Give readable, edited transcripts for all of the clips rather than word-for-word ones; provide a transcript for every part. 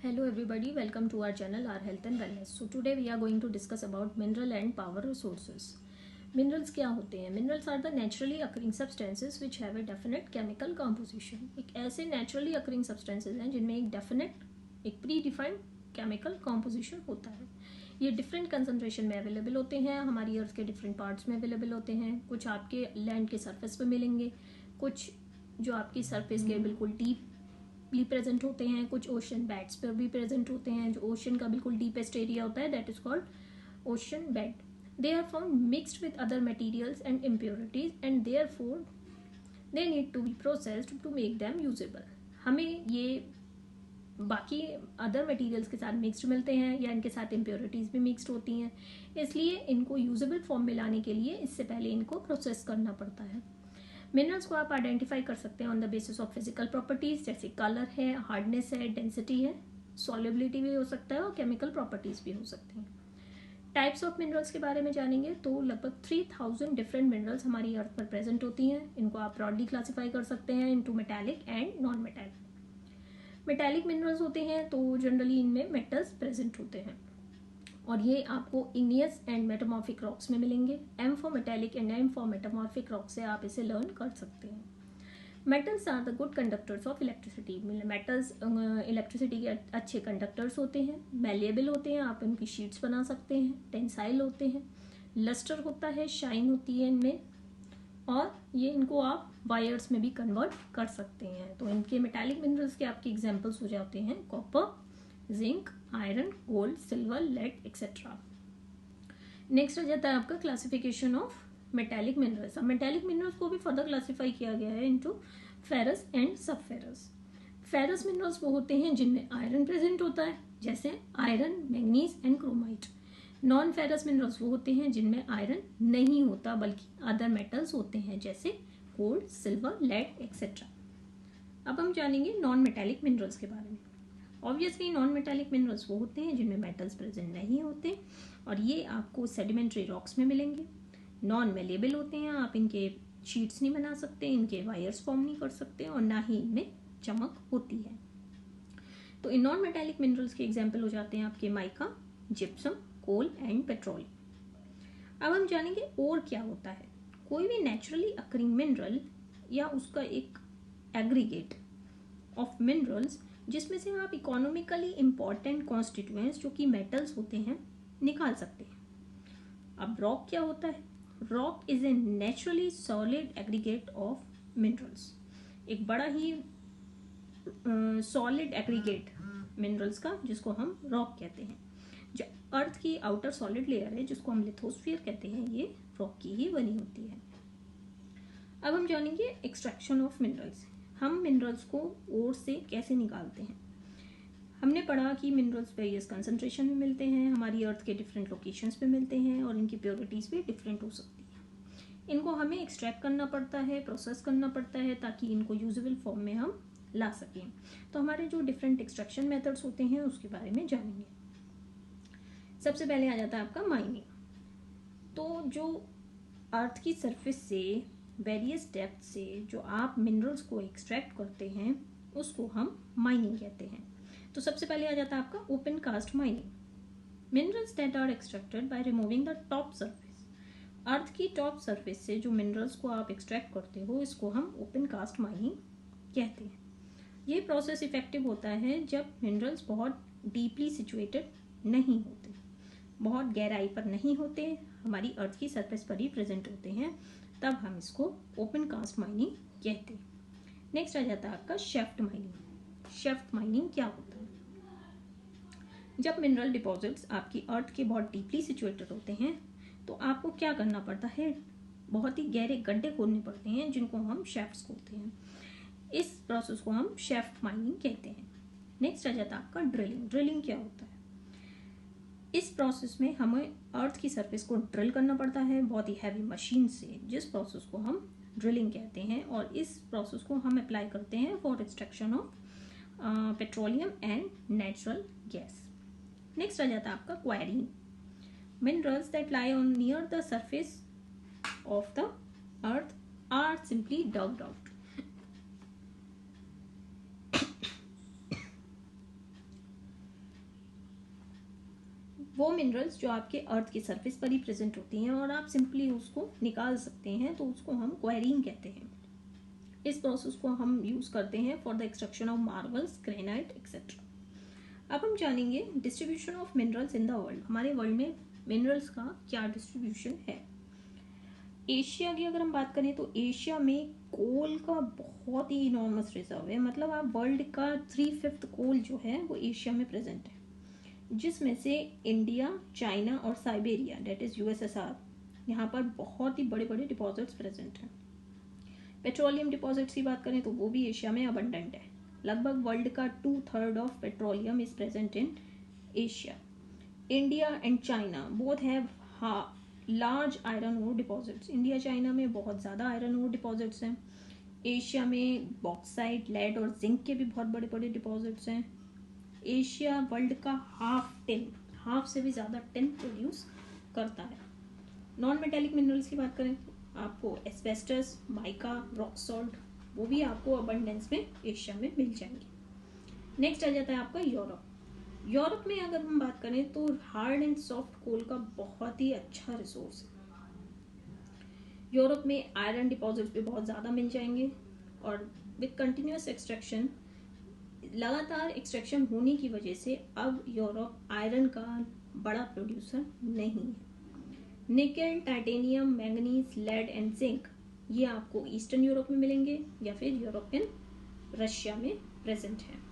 Hello everybody, welcome to our channel, our health and wellness. So today we are going to discuss about mineral and power resources. Minerals क्या होते हैं? Minerals are the naturally occurring substances which have a definite chemical composition. एक ऐसे naturally occurring substances हैं जिनमें एक definite, एक predefined chemical composition होता है. ये different concentration में available होते हैं, हमारी अर्थ के different parts में available होते हैं. कुछ आपके land के surface पे मिलेंगे, कुछ जो आपकी surface के बिल्कुल deep प्रेजेंट होते हैं, कुछ ओशन बेड्स पर भी प्रेजेंट होते हैं. जो ओशन का बिल्कुल डीपेस्ट एरिया होता है that is called ocean bed. They are found mixed with other materials and impurities and therefore they need to be processed to make them usable. हमें ये बाकी अदर मटेरियल्स के साथ मिक्सड मिलते हैं या इनके साथ इम्प्योरिटीज भी मिक्सड होती हैं, इसलिए इनको यूजेबल फॉर्म में लाने के लिए इससे पहले इनको प्रोसेस करना पड़ता है. मिनरल्स को आप आइडेंटिफाई कर सकते हैं on the basis of physical properties, जैसे कलर है, हार्डनेस है, डेंसिटी है, सॉल्युबिलिटी भी हो सकता है और केमिकल प्रॉपर्टीज भी हो सकती हैं. टाइप्स ऑफ मिनरल्स के बारे में जानेंगे तो लगभग 3000 डिफरेंट मिनरल्स हमारी अर्थ पर प्रेजेंट होती हैं. इनको आप ब्रॉडली क्लासीफाई कर सकते हैं into metallic and non metallic. Metallic minerals होते हैं तो जनरली इनमें मेटल्स प्रेजेंट होते हैं और ये आपको इग्नियस एंड मेटामॉर्फिक रॉक्स में मिलेंगे. M for metallic and M for metamorphic rock से आप इसे लर्न कर सकते हैं. Metals are the good conductors of electricity. Metals electricity के अच्छे कंडक्टर्स होते हैं, मैलिएबल होते हैं, आप उनकी शीट्स बना सकते हैं, टेंसाइल होते हैं, लस्टर होता है, शाइन होती है इनमें, और ये इनको आप वायर्स में भी कन्वर्ट कर सकते हैं. तो इनके मेटालिक मिनरल्स के आपके एग्जाम्पल्स हो जाते हैं copper, zinc, iron, gold, silver, lead etcetera. Next आ जाता है आपका क्लासिफिकेशन ऑफ मेटालिक मिनरल्स. अब मेटालिक मिनरल्स को भी फर्दर क्लासिफाई किया गया है into ferrous and sub ferrous. Ferrous minerals वो होते हैं जिनमें आयरन प्रेजेंट होता है, जैसे iron, manganese and chromite. Non ferrous minerals वो होते हैं जिनमें आयरन नहीं होता बल्कि अदर मेटल्स होते हैं, जैसे गोल्ड, सिल्वर, लेड एक्सेट्रा. अब हम जानेंगे नॉन मेटालिक मिनरल्स के बारे में. ऑब्वियसली नॉन मेटालिक मिनरल्स वो होते हैं जिनमें मेटल्स प्रेजेंट नहीं होते और ये आपको सेडिमेंट्री रॉक्स में मिलेंगे. नॉन मेलेबल होते हैं, आप इनके शीट्स नहीं बना सकते, इनके वायर्स फॉर्म नहीं कर सकते और ना ही इनमें चमक होती है. तो इन नॉन मेटालिक मिनरल्स के एग्जाम्पल हो जाते हैं आपके mica, gypsum, coal and petroleum. अब हम जानेंगे और क्या होता है. कोई भी नेचुरली अकरिंग मिनरल या उसका एक एग्रीगेट ऑफ मिनरल्स जिसमें से आप इकोनॉमिकली इंपॉर्टेंट कॉन्स्टिट्यूएंट्स जो कि मेटल्स होते हैं निकाल सकते हैं. अब रॉक क्या होता है? Rock is a naturally solid aggregate of minerals. एक बड़ा ही सॉलिड एग्रीगेट मिनरल्स का जिसको हम रॉक कहते हैं. जो अर्थ की आउटर सॉलिड लेयर है जिसको हम लिथोस्फीयर कहते हैं, ये रॉक की ही बनी होती है. अब हम जानेंगे एक्सट्रैक्शन ऑफ मिनरल्स. हम मिनरल्स को ओर से कैसे निकालते हैं. हमने पढ़ा कि मिनरल्स वेरियस कंसंट्रेशन में मिलते हैं, हमारी अर्थ के डिफरेंट लोकेशंस पे मिलते हैं और इनकी प्योरिटीज़ भी डिफरेंट हो सकती हैं. इनको हमें एक्सट्रैक्ट करना पड़ता है, प्रोसेस करना पड़ता है ताकि इनको यूजेबल फॉर्म में हम ला सकें. तो हमारे जो डिफरेंट एक्सट्रैक्शन मेथड्स होते हैं उसके बारे में जानेंगे. सबसे पहले आ जाता है आपका माइनिंग. तो जो अर्थ की सरफेस से वेरियस डेप्थ से जो आप मिनरल्स को एक्सट्रैक्ट करते हैं उसको हम माइनिंग कहते हैं. तो सबसे पहले आ जाता है आपका open cast mining. Minerals that are extracted by removing the top surface. Earth की टॉप सरफेस से जो मिनरल्स को आप एक्सट्रैक्ट करते हो इसको हम ओपन कास्ट माइनिंग कहते हैं. ये प्रोसेस इफेक्टिव होता है जब मिनरल्स बहुत डीपली सिचुएटेड नहीं होते, बहुत गहराई पर नहीं होते, हमारी अर्थ की सरफेस पर ही प्रेजेंट होते हैं, तब हम इसको ओपन कास्ट माइनिंग कहते हैं. नेक्स्ट आ जाता है आपका शेफ्ट माइनिंग. शेफ्ट माइनिंग क्या होता है? जब मिनरल डिपॉजिट्स आपकी अर्थ के बहुत डीपली सिचुएटेड होते हैं तो आपको क्या करना पड़ता है, बहुत ही गहरे गड्ढे खोदने पड़ते हैं जिनको हम शेफ्ट्स कहते हैं. इस प्रोसेस को हम शेफ्ट माइनिंग कहते हैं. नेक्स्ट आ जाता है आपका ड्रिलिंग. ड्रिलिंग क्या होता है? इस प्रोसेस में हमें अर्थ की सरफेस को ड्रिल करना पड़ता है बहुत ही हैवी मशीन से, जिस प्रोसेस को हम ड्रिलिंग कहते हैं और इस प्रोसेस को हम अप्लाई करते हैं for extraction of petroleum and natural gas. Next आ जाता है आपका quarrying. Minerals that lie on near the surface of the earth are simply dug out. वो मिनरल्स जो आपके अर्थ की सरफेस पर ही प्रेजेंट होती हैं और आप सिंपली उसको निकाल सकते हैं, तो उसको हम क्वेरीइंग कहते हैं। इस प्रोसेस को हम यूज करते हैं for the extraction of marbles, granite etcetera. अब हम जानेंगे distribution of minerals in the world. हमारे वर्ल्ड में मिनरल्स का क्या डिस्ट्रीब्यूशन है। एशिया की अगर हम बात करें तो एशिया में कोल का बहुत ही इनॉर्मस रिजर्व है। मतलब आप वर्ल्ड का 3/5 कोल जो है वो एशिया में प्रेजेंट है, जिसमें से इंडिया, चाइना और साइबेरिया डेट इज यूएसएसआर, यहाँ पर बहुत ही बड़े बड़े डिपॉजिट्स प्रेजेंट हैं। पेट्रोलियम डिपॉजिट्स की बात करें तो वो भी एशिया में अबंडेंट है। लगभग वर्ल्ड का 2/3 of petroleum is present in Asia. India and China both have large iron ore deposits. India China में बहुत ज़्यादा आयरन ओर डिपॉजिट्स हैं। एशिया में बॉक्साइट, लेड और जिंक के भी बहुत बड़े बड़े डिपॉजिट्स हैं। एशिया वर्ल्ड का हाफ से भी ज़्यादा टिन प्रोड्यूस करता है। नॉन मेटेलिक मिनरल्स की बात करें आपको एस्बेस्टस, माइका, रॉक सॉल्ट वो भी आपको अबंडेंस में एशिया में मिल जाएंगे। नेक्स्ट आ जाता है आपका यूरोप। यूरोप में अगर हम बात करें तो हार्ड एंड सॉफ्ट कोल का बहुत ही अच्छा रिसोर्स है। यूरोप में आयरन डिपॉजिट्स भी बहुत ज़्यादा मिल जाएंगे और विद कंटिन्यूस एक्सट्रैक्शन, लगातार एक्सट्रैक्शन होने की वजह से अब यूरोप आयरन का बड़ा प्रोड्यूसर नहीं है। Nickel, titanium, manganese, lead and zinc ये आपको ईस्टर्न यूरोप में मिलेंगे या फिर यूरोपियन रशिया में प्रेजेंट है।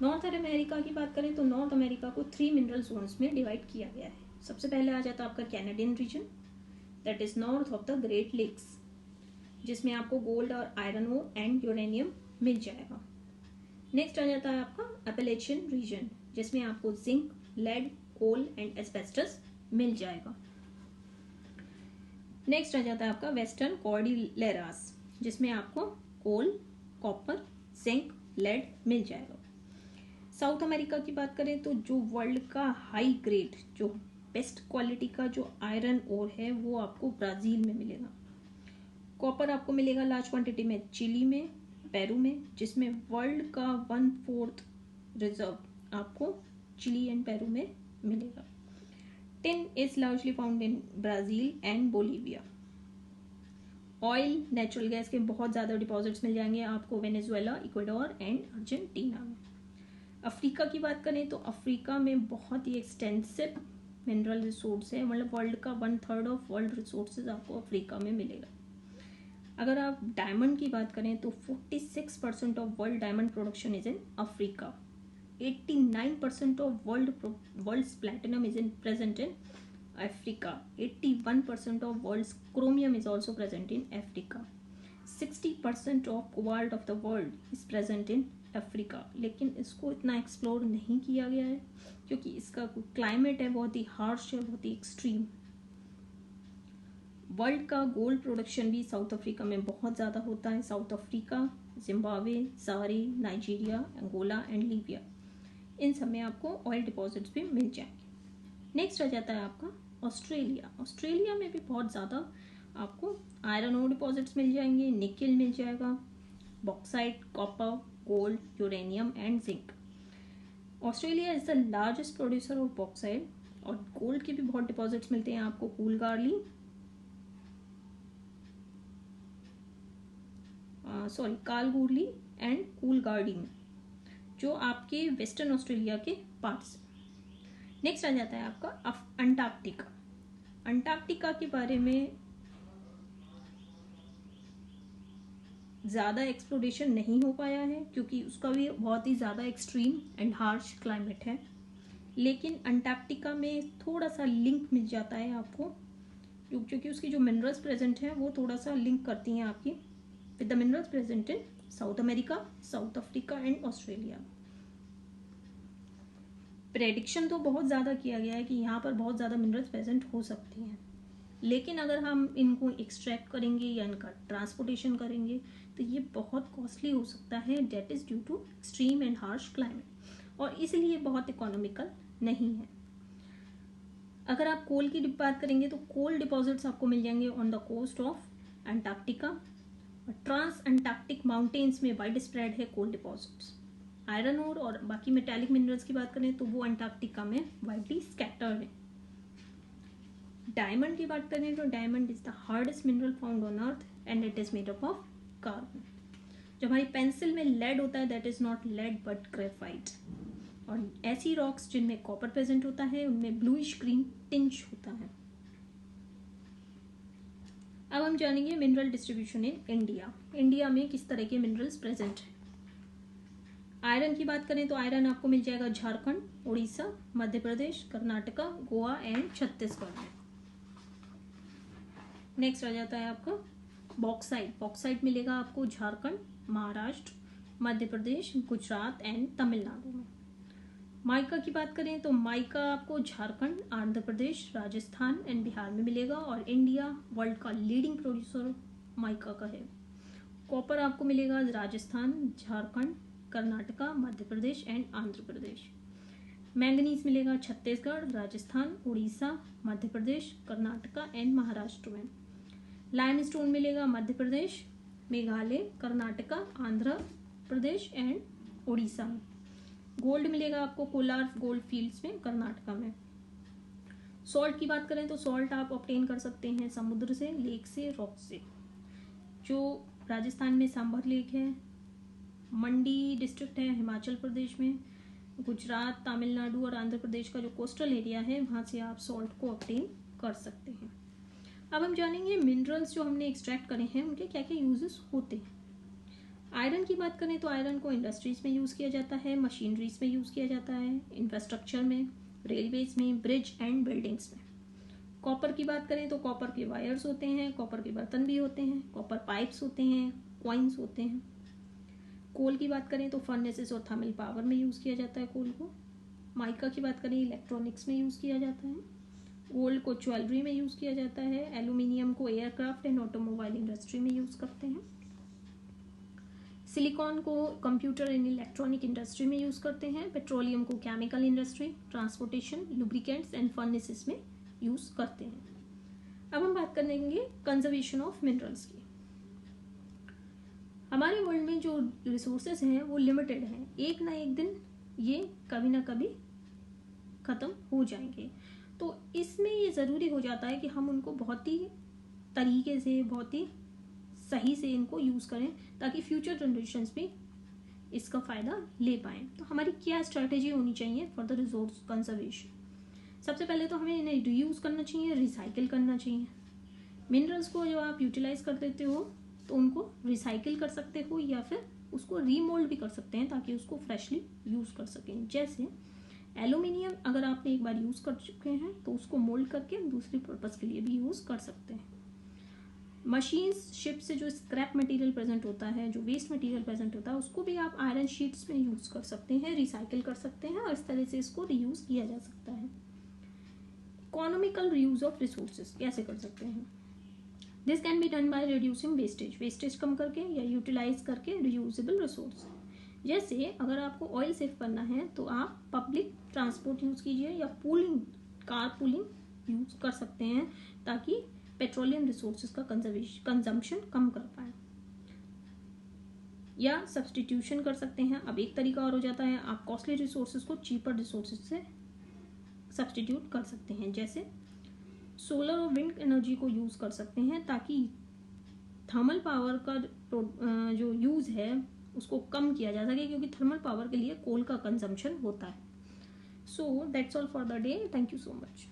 नॉर्थ अमेरिका की बात करें तो नॉर्थ अमेरिका को 3 मिनरल जोन्स में डिवाइड किया गया है। सबसे पहले आ जाता है आपका Canadian region, that is north of the great lakes, जिसमें आपको गोल्ड और आयरन ओर एंड यूरेनियम मिल जाएगा। नेक्स्ट आ जाता है आपका अपैलेचियन रीजन, जिसमें आपको zinc, lead, coal and asbestos मिल जाएगा। नेक्स्ट आ जाता है आपका वेस्टर्न कॉर्डिलेरास, जिसमें आपको कोल, कॉपर, जिंक, लेड मिल जाएगा। साउथ अमेरिका की बात करें तो जो वर्ल्ड का हाई ग्रेड, जो बेस्ट क्वालिटी का जो आयरन ओर है वो आपको ब्राजील में मिलेगा। कॉपर आपको मिलेगा लार्ज क्वांटिटी में चिली में, पेरू में, जिसमें वर्ल्ड का 1/4 रिजर्व आपको चिली एंड पेरू में मिलेगा। Tin is largely found in Brazil and Bolivia. Oil, natural gas के बहुत ज़्यादा डिपॉजिट्स मिल जाएंगे आपको वेनेजुएला, इक्वाडोर एंड अर्जेंटीना में। अफ्रीका की बात करें तो अफ्रीका में बहुत ही एक्सटेंसिव मिनरल रिसोर्स है। मतलब वर्ल्ड का 1/3 ऑफ वर्ल्ड रिसोर्सेज आपको अफ्रीका में मिलेगा। अगर आप डायमंड की बात करें तो 46% of world diamond production is in Africa. 89% of world platinum is in present in Africa. 81% of world chromium is also present in Africa. 60% of cobalt of the world is present in Africa. लेकिन इसको इतना explore नहीं किया गया है क्योंकि इसका climate है बहुत ही हार्श है, बहुत ही एक्सट्रीम। वर्ल्ड का गोल्ड प्रोडक्शन भी साउथ अफ्रीका में बहुत ज़्यादा होता है। South Africa, Zimbabwe, Zaire, Nigeria, Angola and Libya, इन सब में आपको ऑयल डिपॉजिट्स भी मिल जाएंगे। नेक्स्ट आ जाता है आपका ऑस्ट्रेलिया। ऑस्ट्रेलिया में भी बहुत ज़्यादा आपको आयरन ओर डिपॉजिट्स मिल जाएंगे, निकेल मिल जाएगा, bauxite, copper, gold, uranium and zinc. Australia is the largest producer of bauxite और गोल्ड के भी बहुत डिपॉजिट्स मिलते हैं आपको कालगूरली एंड कूलगार्डी में, जो आपके वेस्टर्न ऑस्ट्रेलिया के पार्ट्स। नेक्स्ट आ जाता है आपका अंटार्कटिका। अंटार्कटिका के बारे में ज़्यादा एक्सप्लोरेशन नहीं हो पाया है क्योंकि उसका भी बहुत ही ज़्यादा एक्सट्रीम एंड हार्श क्लाइमेट है। लेकिन अंटार्कटिका में थोड़ा सा लिंक मिल जाता है आपको, क्योंकि उसकी जो मिनरल्स प्रेजेंट हैं वो थोड़ा सा लिंक करती हैं आपकी with the minerals present in south America, south Africa and Australia. Prediction तो बहुत ज़्यादा किया गया है कि यहाँ पर बहुत ज़्यादा मिनरल्स प्रेजेंट हो सकती हैं, लेकिन अगर हम इनको एक्सट्रैक्ट करेंगे या इनका ट्रांसपोर्टेशन करेंगे तो ये बहुत कॉस्टली हो सकता है, that is due to extreme and harsh climate, और इसलिए बहुत इकोनॉमिकल नहीं है। अगर आप कोल की बात करेंगे तो कोल डिपॉजिट्स आपको मिल जाएंगे on the coast of Antarctica. Trans Antarctic mountains में वाइड स्प्रेड है कोल डिपॉजिट्स। आयरन ओर और बाकी मेटालिक मिनरल्स की बात करें तो वो अंटार्कटिका में वाइडली स्कैटर्ड है। डायमंड की बात करें तो diamond is the hardest mineral found on earth and it is made up of carbon. जो हमारी पेंसिल में लेड होता है that is not lead but graphite. और ऐसी रॉक्स जिनमें कॉपर प्रेजेंट होता है उनमें ब्लूइश ग्रीन टिंच होता है। अब हम जानेंगे mineral distribution in India. India में किस तरह के मिनरल्स प्रेजेंट हैं। आयरन की बात करें तो आयरन आपको मिल जाएगा झारखंड, उड़ीसा, मध्य प्रदेश, कर्नाटका, गोवा एंड छत्तीसगढ़ में। नेक्स्ट आ जाता है आपका बॉक्साइट। बॉक्साइट मिलेगा आपको झारखंड, महाराष्ट्र, मध्य प्रदेश, गुजरात एंड तमिलनाडु में। माइका की बात करें तो माइका आपको झारखंड, आंध्र प्रदेश, राजस्थान एंड बिहार में मिलेगा और इंडिया वर्ल्ड का लीडिंग प्रोड्यूसर माइका का है। कॉपर आपको मिलेगा राजस्थान, झारखंड, कर्नाटका, मध्य प्रदेश एंड आंध्र प्रदेश। मैंगनीज मिलेगा छत्तीसगढ़, राजस्थान, उड़ीसा, मध्य प्रदेश, कर्नाटका एंड महाराष्ट्र में। लाइमस्टोन मिलेगा मध्य प्रदेश, मेघालय, कर्नाटका, आंध्र प्रदेश एंड उड़ीसा में। गोल्ड मिलेगा आपको कोलार गोल्ड फील्ड्स में कर्नाटका में। सॉल्ट की बात करें तो सॉल्ट आप ऑब्टेन कर सकते हैं समुद्र से, लेक से, रॉक से। जो राजस्थान में सांभर लेक है, मंडी डिस्ट्रिक्ट है हिमाचल प्रदेश में, गुजरात, तमिलनाडु और आंध्र प्रदेश का जो कोस्टल एरिया है वहाँ से आप सॉल्ट को ऑब्टेन कर सकते हैं। अब हम जानेंगे मिनरल्स जो हमने एक्सट्रैक्ट करे हैं उनके क्या क्या यूजेस होते हैं। आयरन की बात करें तो आयरन को इंडस्ट्रीज में यूज़ किया जाता है, मशीनरीज में यूज़ किया जाता है, इंफ्रास्ट्रक्चर में, रेलवेज में, ब्रिज एंड बिल्डिंग्स में। कॉपर की बात करें तो कॉपर के वायर्स होते हैं, कॉपर के बर्तन भी होते हैं, कॉपर पाइप्स होते हैं, कॉइन्स होते हैं। कोल की बात करें तो फर्नेसेस और थर्मल पावर में यूज़ किया जाता है कोल को। माइका की बात करें इलेक्ट्रॉनिक्स में यूज़ किया जाता है। गोल्ड को ज्वेलरी में यूज़ किया जाता है। एल्यूमिनियम को एयरक्राफ्ट एंड ऑटोमोबाइल इंडस्ट्री में यूज़ करते हैं। सिलिकॉन को कंप्यूटर एंड इलेक्ट्रॉनिक इंडस्ट्री में यूज़ करते हैं। पेट्रोलियम को chemical industry, transportation, lubricants and furnaces में यूज़ करते हैं। अब हम बात करेंगे कंजर्वेशन ऑफ मिनरल्स की। हमारे वर्ल्ड में जो रिसोर्सेज हैं वो लिमिटेड हैं, एक ना एक दिन ये कभी ना कभी ख़त्म हो जाएंगे। तो इसमें ये ज़रूरी हो जाता है कि हम उनको बहुत ही तरीके से, बहुत ही सही से इनको यूज़ करें ताकि फ्यूचर जनरेशन्स भी इसका फ़ायदा ले पाएँ। तो हमारी क्या स्ट्रैटेजी होनी चाहिए फॉर द रिसोर्स कंजर्वेशन। सबसे पहले तो हमें इन्हें रीयूज़ करना चाहिए, रिसाइकिल करना चाहिए। मिनरल्स को जो आप यूटिलाइज कर देते हो तो उनको रिसाइकिल कर सकते हो या फिर उसको रीमोल्ड भी कर सकते हैं ताकि उसको फ्रेशली यूज़ कर सकें। जैसे एल्यूमिनियम अगर आपने एक बार यूज़ कर चुके हैं तो उसको मोल्ड करके दूसरी पर्पज़ के लिए भी यूज़ कर सकते हैं। मशीन्स, शिप से जो स्क्रैप मटेरियल प्रेजेंट होता है, जो वेस्ट मटेरियल प्रेजेंट होता है, उसको भी आप आयरन शीट्स में यूज़ कर सकते हैं, रिसाइकिल कर सकते हैं और इस तरह से इसको रीयूज़ किया जा सकता है। इकोनॉमिकल रीयूज ऑफ रिसोर्सेज कैसे कर सकते हैं। This can be done by reducing wastage, wastage कम करके या यूटिलाइज करके रियूजेबल रिसोर्स। जैसे अगर आपको ऑयल सेव करना है तो आप पब्लिक ट्रांसपोर्ट यूज़ कीजिए या पूलिंग, कार पूलिंग यूज़ कर सकते हैं ताकि पेट्रोलियम रिसोर्सेज का कंजम्पशन कम कर पाए। या सब्सटीट्यूशन कर सकते हैं। अब एक तरीका और हो जाता है, आप कॉस्टली रिसोर्सेज को चीपर रिसोर्सेज से सब्सटीट्यूट कर सकते हैं। जैसे सोलर और विंड एनर्जी को यूज़ कर सकते हैं ताकि थर्मल पावर का जो यूज़ है उसको कम किया जा सके, क्योंकि थर्मल पावर के लिए कोल का कंजम्पशन होता है। So that's all for the day. Thank you so much.